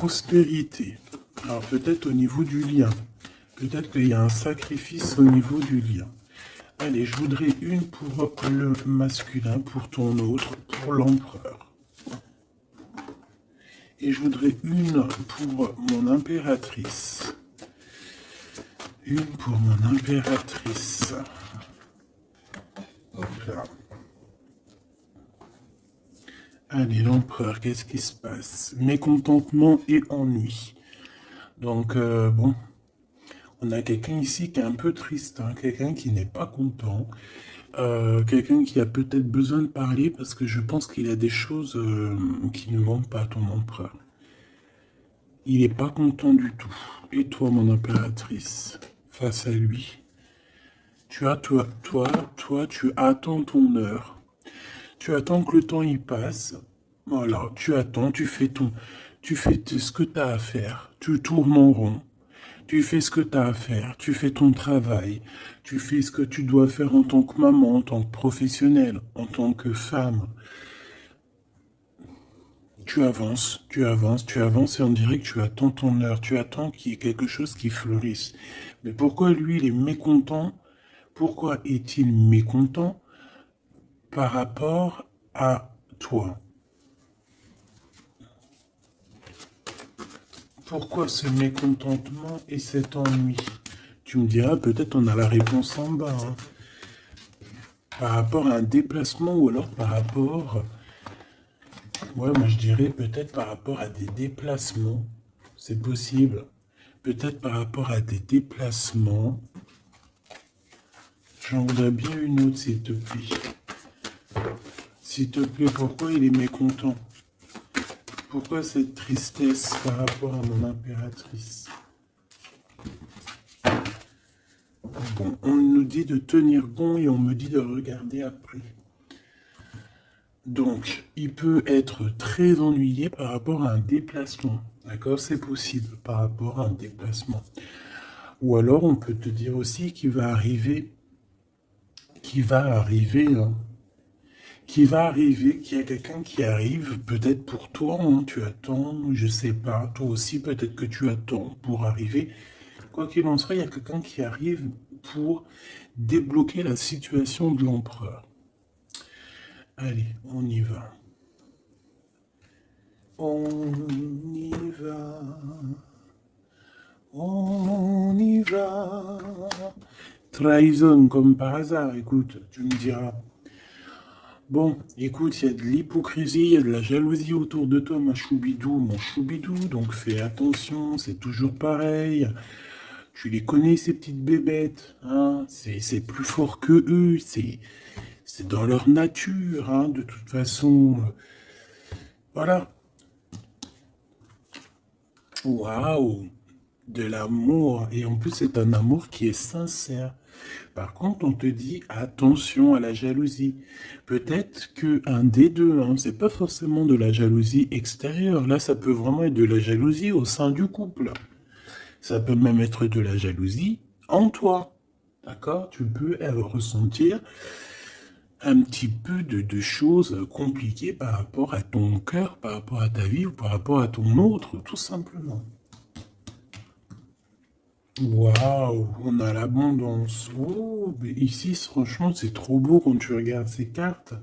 prospérité. Alors peut-être au niveau du lien. Peut-être qu'il y a un sacrifice au niveau du lien. Allez, je voudrais une pour le masculin, pour ton autre, pour l'empereur. Et je voudrais une pour mon impératrice. Une pour mon impératrice. Hop là. Allez, l'empereur, qu'est-ce qui se passe? Mécontentement et ennui. Donc, bon, on a quelqu'un ici qui est un peu triste, hein, quelqu'un qui n'est pas content, quelqu'un qui a peut-être besoin de parler parce que je pense qu'il y a des choses qui ne vont pas à ton empereur. Il n'est pas content du tout. Et toi, mon impératrice, face à lui, tu attends ton heure. Tu attends que le temps y passe. Voilà, tu attends, tu fais ce que tu as à faire. Tu tournes en rond. Tu fais ce que tu as à faire. Tu fais ton travail. Tu fais ce que tu dois faire en tant que maman, en tant que professionnelle, en tant que femme. Tu avances, tu avances, tu avances et on dirait que tu attends ton heure. Tu attends qu'il y ait quelque chose qui fleurisse. Mais pourquoi lui, il est mécontent? Pourquoi est-il mécontent par rapport à toi? Pourquoi ce mécontentement et cet ennui? Tu me diras, peut-être on a la réponse en bas. Hein. Par rapport à un déplacement ou alors par rapport... Ouais, moi je dirais peut-être par rapport à des déplacements. C'est possible. Peut-être par rapport à des déplacements. J'en voudrais bien une autre, s'il te plaît. S'il te plaît, pourquoi il est mécontent? Pourquoi cette tristesse par rapport à mon impératrice? Bon, on nous dit de tenir bon et on me dit de regarder après. Donc, il peut être très ennuyé par rapport à un déplacement. D'accord? C'est possible par rapport à un déplacement. Ou alors, on peut te dire aussi qu'il va arriver, qu'il y a quelqu'un qui arrive, peut-être pour toi, hein, tu attends, je sais pas, toi aussi peut-être que tu attends pour arriver. Quoi qu'il en soit, il y a quelqu'un qui arrive pour débloquer la situation de l'empereur. Allez, on y va. On y va. On y va. Trahison comme par hasard, écoute, tu me diras. Bon, écoute, il y a de l'hypocrisie, il y a de la jalousie autour de toi, ma choubidou, mon choubidou, donc fais attention, c'est toujours pareil. Tu les connais, ces petites bébêtes, hein, c'est plus fort que eux, c'est dans leur nature, hein, de toute façon. Voilà. Waouh, de l'amour, et en plus c'est un amour qui est sincère. Par contre, on te dit attention à la jalousie. Peut-être que un des deux, hein, c'est pas forcément de la jalousie extérieure. Là, ça peut vraiment être de la jalousie au sein du couple. Ça peut même être de la jalousie en toi. D'accord? Tu peux ressentir un petit peu de choses compliquées par rapport à ton cœur, par rapport à ta vie ou par rapport à ton autre, tout simplement. Waouh, on a l'abondance. Oh, mais ici, franchement, c'est trop beau quand tu regardes ces cartes.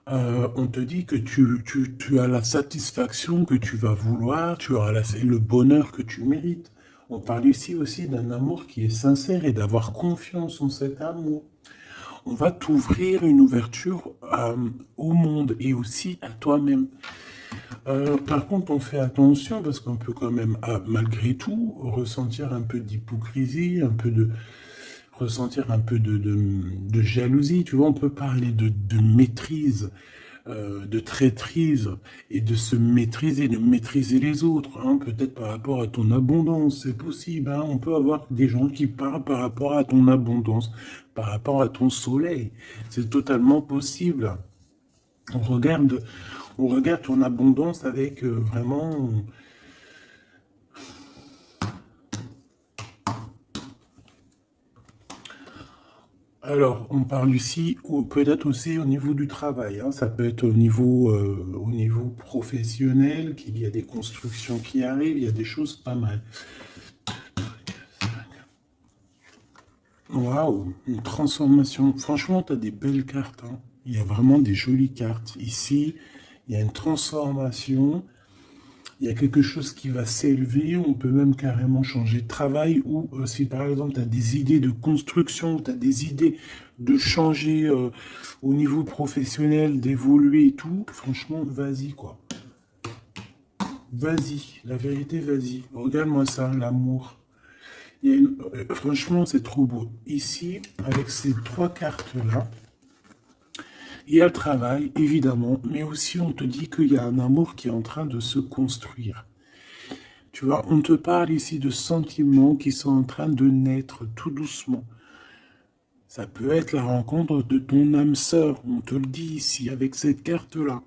On te dit que tu as la satisfaction que tu vas vouloir, tu auras le bonheur que tu mérites. On parle ici aussi d'un amour qui est sincère et d'avoir confiance en cet amour. On va t'ouvrir une ouverture au monde et aussi à toi-même. Par contre, on fait attention parce qu'on peut quand même, malgré tout, ressentir un peu d'hypocrisie, ressentir un peu de jalousie. Tu vois, on peut parler de maîtrise, de traîtrise et de se maîtriser, de maîtriser les autres. Hein, peut-être par rapport à ton abondance, c'est possible. Hein, on peut avoir des gens qui parlent par rapport à ton abondance, par rapport à ton soleil. C'est totalement possible. On regarde ton abondance avec vraiment... Alors, on parle ici, ou peut-être aussi au niveau du travail, hein. Ça peut être au niveau professionnel, qu'il y a des constructions qui arrivent, il y a des choses pas mal. Waouh, une transformation. Franchement, tu as des belles cartes, hein. Il y a vraiment des jolies cartes. Ici, il y a une transformation. Il y a quelque chose qui va s'élever, on peut même carrément changer de travail, ou si par exemple tu as des idées de construction, tu as des idées de changer au niveau professionnel, d'évoluer et tout, franchement, vas-y quoi. Vas-y, la vérité, vas-y. Regarde-moi ça, l'amour. Franchement, c'est trop beau. Ici, avec ces trois cartes-là, il y a le travail, évidemment, mais aussi on te dit qu'il y a un amour qui est en train de se construire. Tu vois, on te parle ici de sentiments qui sont en train de naître tout doucement. Ça peut être la rencontre de ton âme sœur, on te le dit ici avec cette carte-là.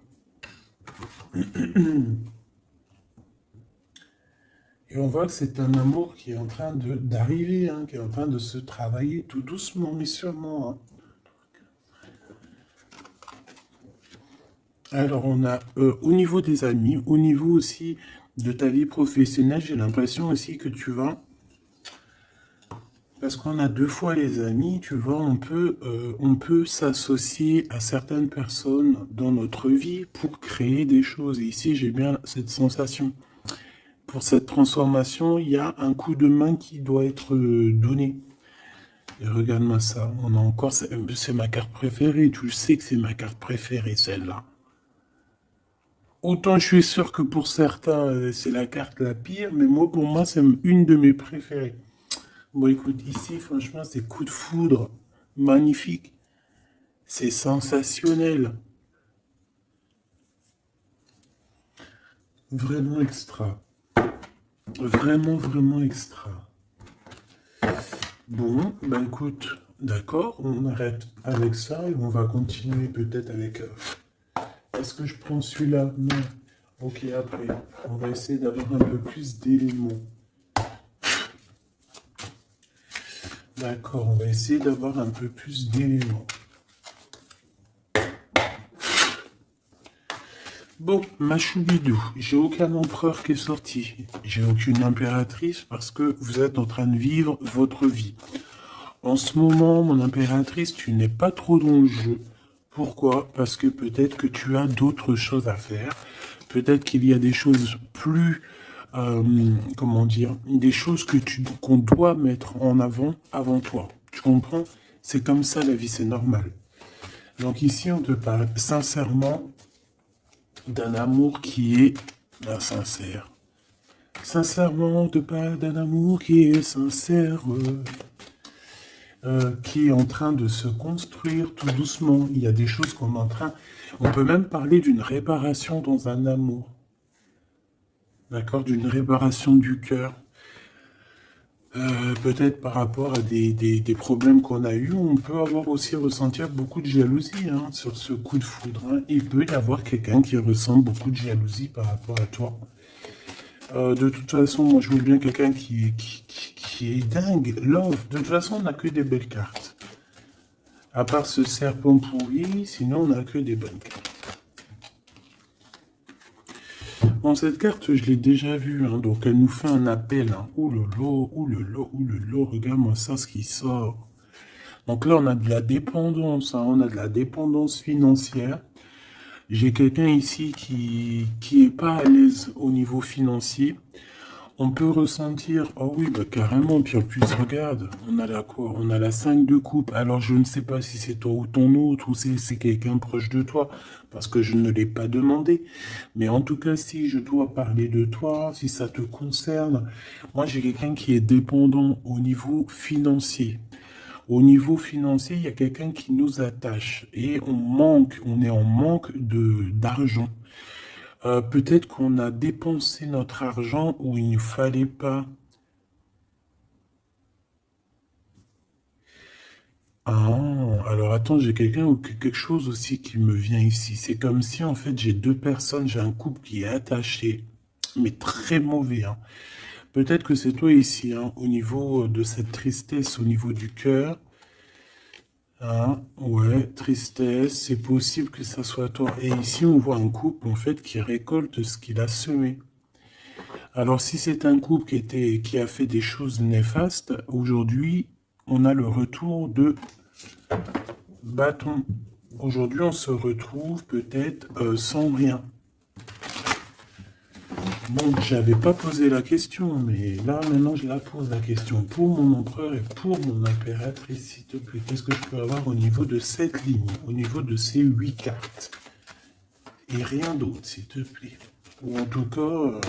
Et on voit que c'est un amour qui est en train d'arriver, hein, qui est en train de se travailler tout doucement, mais sûrement, hein. Alors on a au niveau des amis, au niveau aussi de ta vie professionnelle, j'ai l'impression aussi que tu vas. Parce qu'on a deux fois les amis, tu vois, on peut s'associer à certaines personnes dans notre vie pour créer des choses. Et ici, j'ai bien cette sensation. Pour cette transformation, il y a un coup de main qui doit être donné. Et regarde-moi ça, on a encore, c'est ma carte préférée, tu le sais que c'est ma carte préférée, celle-là. Autant je suis sûr que pour certains, c'est la carte la pire, mais moi, pour moi, c'est une de mes préférées. Bon, écoute, ici, franchement, c'est coup de foudre. Magnifique. C'est sensationnel. Vraiment extra. Vraiment, vraiment extra. Bon, ben écoute, d'accord, on arrête avec ça et on va continuer peut-être avec... Est-ce que je prends celui-là? Non. Ok, après, on va essayer d'avoir un peu plus d'éléments. D'accord, on va essayer d'avoir un peu plus d'éléments. Bon, ma choubidou, j'ai aucun empereur qui est sorti. J'ai aucune impératrice parce que vous êtes en train de vivre votre vie. En ce moment, mon impératrice, tu n'es pas trop dans le jeu. Pourquoi? Parce que peut-être que tu as d'autres choses à faire. Peut-être qu'il y a des choses plus, comment dire, des choses qu'on doit mettre en avant toi. Tu comprends? C'est comme ça la vie, c'est normal. Donc ici, on te parle sincèrement d'un amour qui est sincère. Sincèrement, on te parle d'un amour qui est sincère. Qui est en train de se construire tout doucement. Il y a des choses qu'on est en train... On peut même parler d'une réparation dans un amour. D'accord? D'une réparation du cœur. Peut-être par rapport à des problèmes qu'on a eus, on peut avoir aussi ressentir beaucoup de jalousie hein, sur ce coup de foudre. Hein. Il peut y avoir quelqu'un qui ressent beaucoup de jalousie par rapport à toi. De toute façon, moi je veux bien quelqu'un qui est dingue. Love, de toute façon, on n'a que des belles cartes. À part ce serpent pourri, sinon on n'a que des bonnes cartes. Bon, cette carte, je l'ai déjà vue, hein, donc elle nous fait un appel. Hein. Ouh lolo, ouh lolo, ouh lolo, regarde-moi ça, ce qui sort. Donc là, on a de la dépendance, hein, on a de la dépendance financière. J'ai quelqu'un ici qui est pas à l'aise au niveau financier. On peut ressentir, oh oui, bah carrément, puis en plus, regarde, on a la quoi? On a la 5 de coupe. Alors, je ne sais pas si c'est toi ou ton autre, ou c'est quelqu'un proche de toi, parce que je ne l'ai pas demandé. Mais en tout cas, si je dois parler de toi, si ça te concerne, moi, j'ai quelqu'un qui est dépendant au niveau financier. Au niveau financier, il y a quelqu'un qui nous attache et on est en manque d'argent. Peut-être qu'on a dépensé notre argent où il ne fallait pas. Ah, alors attends, j'ai quelqu'un ou quelque chose aussi qui me vient ici. C'est comme si en fait j'ai deux personnes, j'ai un couple qui est attaché, mais très mauvais. Hein. Peut-être que c'est toi ici, hein, au niveau de cette tristesse, au niveau du cœur. Hein, ouais, tristesse, c'est possible que ça soit toi. Et ici, on voit un couple, en fait, qui récolte ce qu'il a semé. Alors, si c'est un couple qui a fait des choses néfastes, aujourd'hui, on a le retour de bâton. Aujourd'hui, on se retrouve peut-être sans rien. Bon, j'avais pas posé la question, mais là, maintenant, je la pose la question. Pour mon empereur et pour mon impératrice, s'il te plaît, qu'est-ce que je peux avoir au niveau de cette ligne, au niveau de ces 8 cartes? Et rien d'autre, s'il te plaît. Ou en tout cas,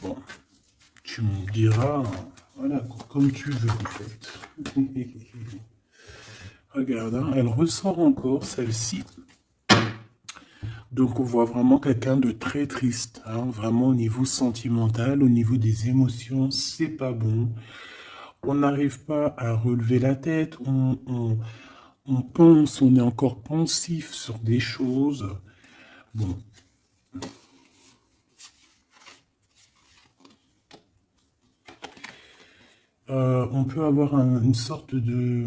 bon, tu me diras, voilà, comme tu veux, en fait. Regarde, hein, elle ressort encore, celle-ci. Donc on voit vraiment quelqu'un de très triste, hein, vraiment au niveau sentimental, au niveau des émotions, c'est pas bon. On n'arrive pas à relever la tête, on pense, on est encore pensif sur des choses. Bon. On peut avoir une sorte de...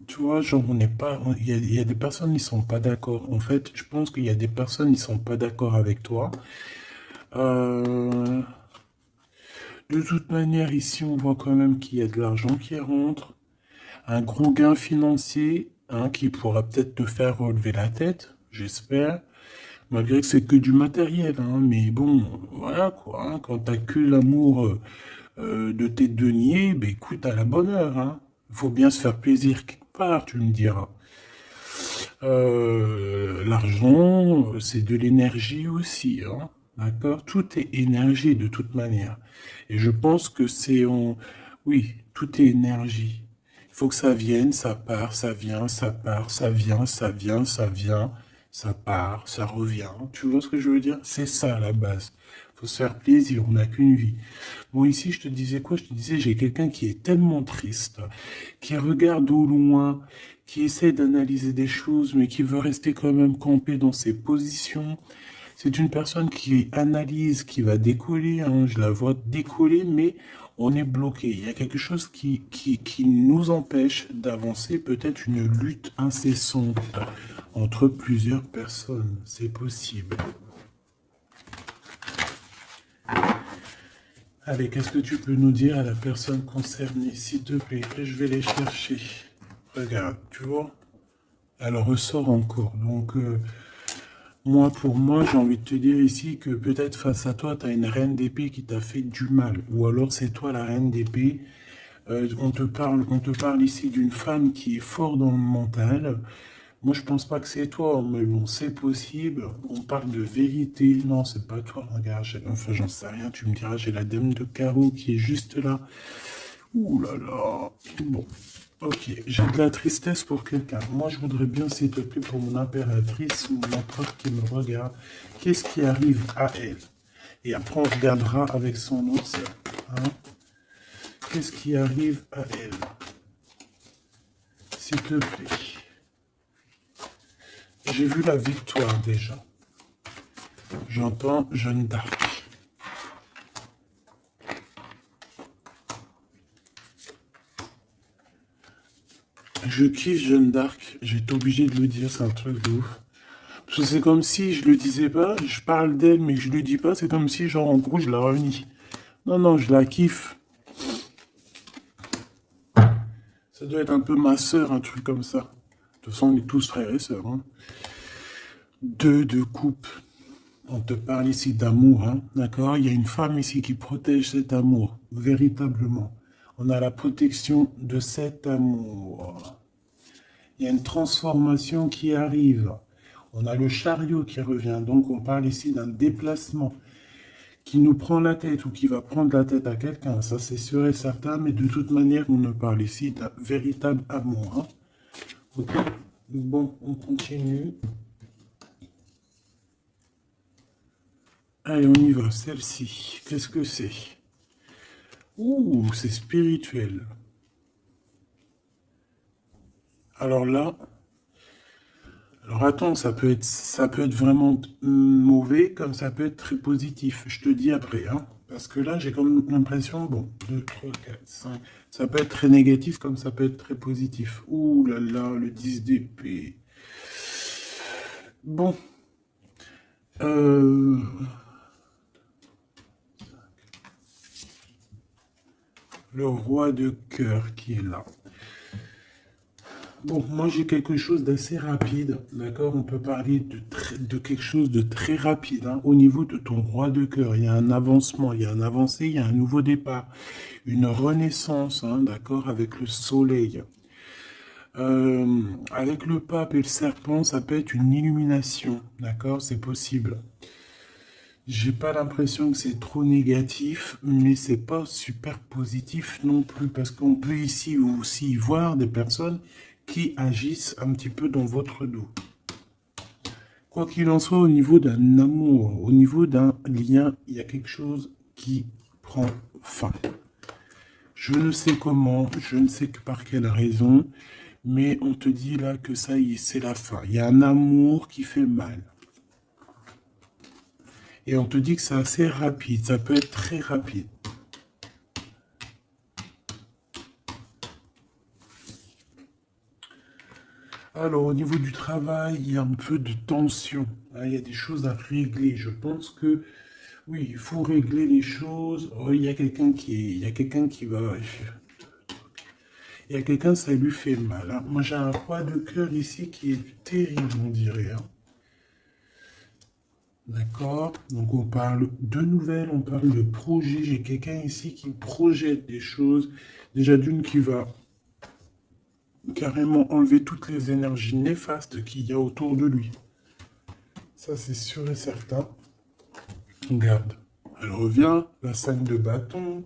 Tu vois, genre, on n'est pas... Il y a des personnes qui sont pas d'accord. En fait, je pense qu'il y a des personnes qui sont pas d'accord avec toi. Euh, de toute manière, ici, on voit quand même qu'il y a de l'argent qui rentre. Un gros gain financier, hein, qui pourra peut-être te faire relever la tête, j'espère. Malgré que c'est que du matériel, hein, mais bon, voilà quoi, hein, quand t'as que l'amour de tes deniers, ben écoute, à la bonne heure, hein. Faut bien se faire plaisir quelque part, tu me diras. L'argent, c'est de l'énergie aussi, hein. D'accord? Tout est énergie de toute manière. Et je pense que c'est en... Oui, tout est énergie. Il faut que ça vienne, ça part, ça vient, ça part, ça vient, ça vient, ça vient, ça part, ça revient. Tu vois ce que je veux dire? C'est ça à la base. Faut se faire plaisir, on n'a qu'une vie. Bon, ici, je te disais quoi? Je te disais, j'ai quelqu'un qui est tellement triste, qui regarde au loin, qui essaie d'analyser des choses, mais qui veut rester quand même campé dans ses positions. C'est une personne qui analyse, qui va décoller, hein, je la vois décoller, mais on est bloqué. Il y a quelque chose qui nous empêche d'avancer, peut-être une lutte incessante entre plusieurs personnes. C'est possible. Allez, qu'est-ce que tu peux nous dire à la personne concernée, s'il te plaît? Je vais les chercher. Regarde, tu vois, elle ressort encore. Donc, moi, pour moi, j'ai envie de te dire ici que peut-être face à toi, tu as une reine d'épée qui t'a fait du mal. Ou alors c'est toi la reine d'épée. On te parle ici d'une femme qui est forte dans le mental. Moi, je pense pas que c'est toi, mais bon, c'est possible. On parle de vérité. Non, c'est pas toi. Regarde, enfin, j'en sais rien. Tu me diras, j'ai la dame de carreau qui est juste là. Ouh là là. Bon. Ok, j'ai de la tristesse pour quelqu'un. Moi, je voudrais bien, s'il te plaît, pour mon impératrice ou mon empereur qui me regarde, qu'est-ce qui arrive à elle? Et après, on regardera avec son autre sœur. Hein? Qu'est-ce qui arrive à elle? S'il te plaît. J'ai vu la victoire déjà. J'entends Jeanne d'Arc. Je kiffe Jeanne d'Arc. J'étais obligé de le dire, c'est un truc de ouf. Parce que c'est comme si je le disais pas, je parle d'elle, mais je le dis pas. C'est comme si, genre, en gros, je la renie. Non, non, je la kiffe. Ça doit être un peu ma sœur, un truc comme ça. De toute façon, on est tous frères et sœurs. Hein. Deux de coupe. On te parle ici d'amour, hein, d'accord? Il y a une femme ici qui protège cet amour, véritablement. On a la protection de cet amour. Il y a une transformation qui arrive. On a le chariot qui revient. Donc, on parle ici d'un déplacement qui nous prend la tête ou qui va prendre la tête à quelqu'un. Ça, c'est sûr et certain. Mais de toute manière, on ne parle ici d'un véritable amour. Hein. Ok? Bon, on continue. Allez, on y va. Celle-ci, qu'est-ce que c'est? Ouh, c'est spirituel. Alors attends, ça peut être vraiment mauvais, comme ça peut être très positif. Je te dis après, hein. Parce que là, j'ai comme l'impression, bon, 2, 3, 4, 5. Ça peut être très négatif, comme ça peut être très positif. Ouh là là, le 10 d'épée. Bon, euh, le roi de cœur qui est là. Bon, moi j'ai quelque chose d'assez rapide, d'accord? On peut parler de quelque chose de très rapide, hein. Au niveau de ton roi de cœur, il y a un avancement, il y a un avancé, il y a un nouveau départ, une renaissance, hein, d'accord? Avec le soleil. Avec le pape et le serpent, ça peut être une illumination, d'accord? C'est possible. J'ai pas l'impression que c'est trop négatif, mais c'est pas super positif non plus, parce qu'on peut ici aussi voir des personnes qui agissent un petit peu dans votre dos. Quoi qu'il en soit, au niveau d'un amour, au niveau d'un lien, il y a quelque chose qui prend fin. Je ne sais comment, je ne sais que par quelle raison, mais on te dit là que ça y est, c'est la fin. Il y a un amour qui fait mal. Et on te dit que c'est assez rapide, ça peut être très rapide. Alors, au niveau du travail, il y a un peu de tension, hein, il y a des choses à régler. Je pense que, oui, il faut régler les choses. Oh, il y a quelqu'un qui va, il y a quelqu'un, ça lui fait mal, hein. Moi, j'ai un roi de cœur ici qui est terrible, on dirait, hein. D'accord? Donc, on parle de nouvelles, on parle de projets. J'ai quelqu'un ici qui projette des choses. Déjà, d'une qui va carrément enlever toutes les énergies néfastes qu'il y a autour de lui. Ça, c'est sûr et certain. Regarde, elle revient, la 5 de bâton,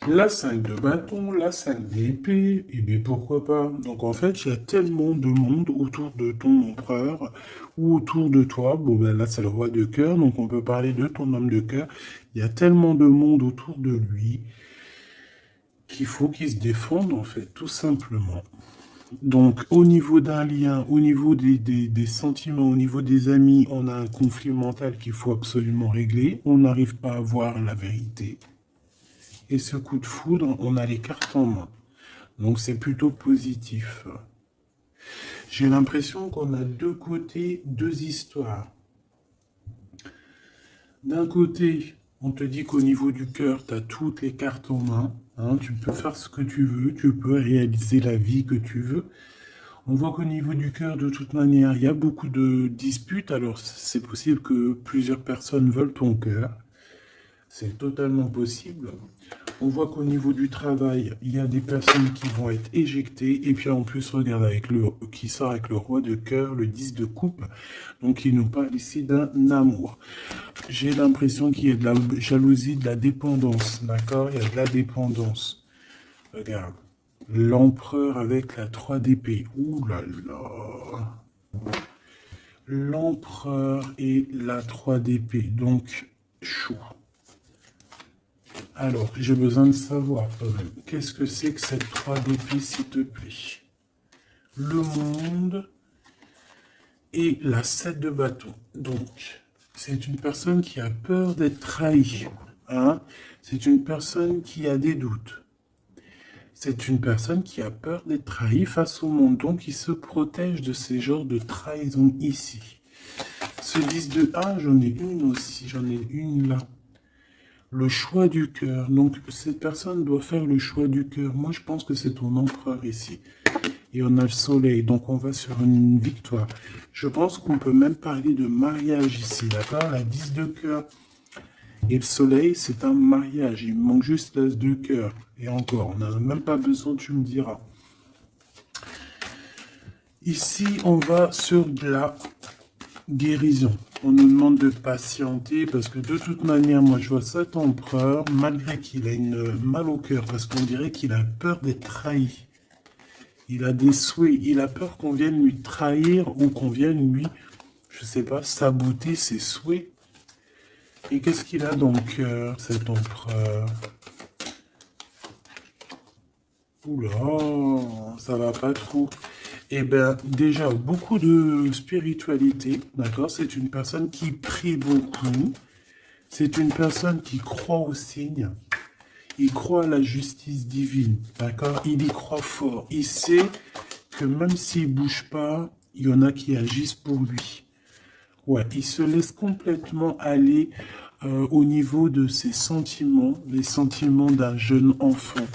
la 5 de bâton, la 5 d'épée, et bien pourquoi pas. Donc en fait, il y a tellement de monde autour de ton empereur, ou autour de toi. Bon ben là, c'est le roi de cœur, donc on peut parler de ton homme de cœur. Il y a tellement de monde autour de lui qu'il faut qu'il se défende, en fait, tout simplement. Donc, au niveau d'un lien, au niveau des sentiments, au niveau des amis, on a un conflit mental qu'il faut absolument régler. On n'arrive pas à voir la vérité. Et ce coup de foudre, on a les cartes en main. Donc, c'est plutôt positif. J'ai l'impression qu'on a deux côtés, deux histoires. D'un côté, on te dit qu'au niveau du cœur, tu as toutes les cartes en main, hein. Tu peux faire ce que tu veux, tu peux réaliser la vie que tu veux. On voit qu'au niveau du cœur, de toute manière, il y a beaucoup de disputes. Alors, c'est possible que plusieurs personnes veulent ton cœur. C'est totalement possible. On voit qu'au niveau du travail, il y a des personnes qui vont être éjectées. Et puis en plus, regarde qui sort avec le roi de cœur, le 10 de coupe. Donc, il nous parle ici d'un amour. J'ai l'impression qu'il y a de la jalousie, de la dépendance. D'accord? Il y a de la dépendance. Regarde. L'empereur avec la 3 d'épée. Ouh là là. L'empereur et la 3 d'épée. Donc, chaud. Alors, j'ai besoin de savoir quand même. Qu'est-ce que c'est que cette 3 d'épée, s'il te plaît? Le monde et la 7 de bâton. Donc, c'est une personne qui a peur d'être trahie, hein? C'est une personne qui a des doutes. C'est une personne qui a peur d'être trahie face au monde, donc il se protège de ces genres de trahison ici. Ce 10 de A, j'en ai une aussi, j'en ai une là. Le choix du cœur, donc cette personne doit faire le choix du cœur. Moi, je pense que c'est ton empereur ici. Et on a le soleil, donc on va sur une victoire. Je pense qu'on peut même parler de mariage ici, d'accord? La 10 de cœur. Et le soleil, c'est un mariage. Il manque juste l'as de cœur. Et encore, on n'a même pas besoin, tu me diras. Ici, on va sur de la guérison. On nous demande de patienter parce que de toute manière, moi, je vois cet empereur, malgré qu'il a une mal au cœur, parce qu'on dirait qu'il a peur d'être trahi. Il a des souhaits. Il a peur qu'on vienne lui trahir ou qu'on vienne lui, je sais pas, saboter ses souhaits. Et qu'est-ce qu'il a dans le cœur, cet empereur? Oula, ça va pas trop. Eh bien, déjà, beaucoup de spiritualité, d'accord? C'est une personne qui prie beaucoup. C'est une personne qui croit aux signes. Il croit à la justice divine, d'accord? Il y croit fort. Il sait que même s'il bouge pas, il y en a qui agissent pour lui. Ouais, il se laisse complètement aller au niveau de ses sentiments, les sentiments d'un jeune enfant.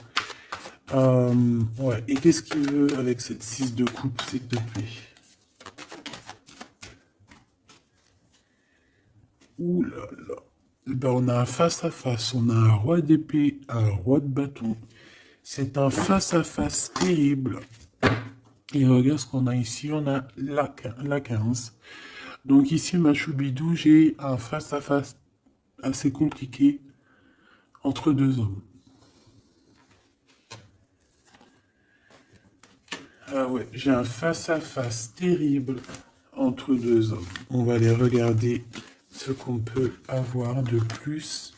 Ouais, et qu'est-ce qu'il veut avec cette 6 de coupe, s'il te plaît? Ouh là là. Ben, on a un face-à-face, on a un roi d'épée, un roi de bâton. C'est un face-à-face terrible. Et regarde ce qu'on a ici, on a la 15. Donc ici, ma choubidou, j'ai un face-à-face assez compliqué entre deux hommes. Ah ouais, j'ai un face-à-face terrible entre deux hommes. On va aller regarder ce qu'on peut avoir de plus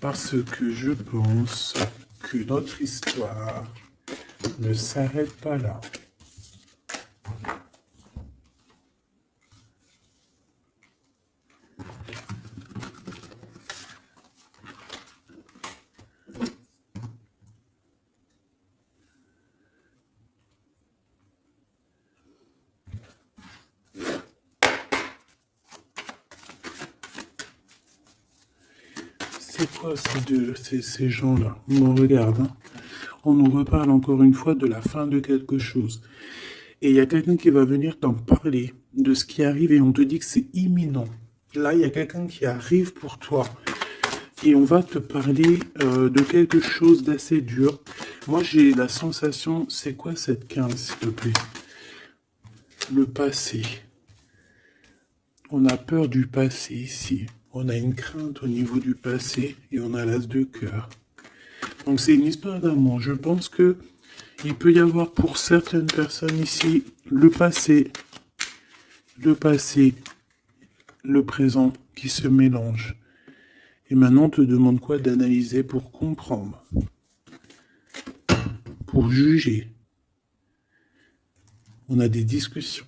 parce que je pense que notre histoire ne s'arrête pas là. C'est quoi ces gens-là? On regarde, hein. On nous reparle encore une fois de la fin de quelque chose. Et il y a quelqu'un qui va venir t'en parler de ce qui arrive et on te dit que c'est imminent. Là, il y a quelqu'un qui arrive pour toi. Et on va te parler de quelque chose d'assez dur. Moi, j'ai la sensation, c'est quoi cette 15, s'il te plaît? Le passé. On a peur du passé ici. On a une crainte au niveau du passé et on a l'as de cœur. Donc c'est une histoire d'amour. Je pense que il peut y avoir pour certaines personnes ici le passé, le présent qui se mélangent. Et maintenant on te demande quoi? D'analyser pour comprendre, pour juger. On a des discussions.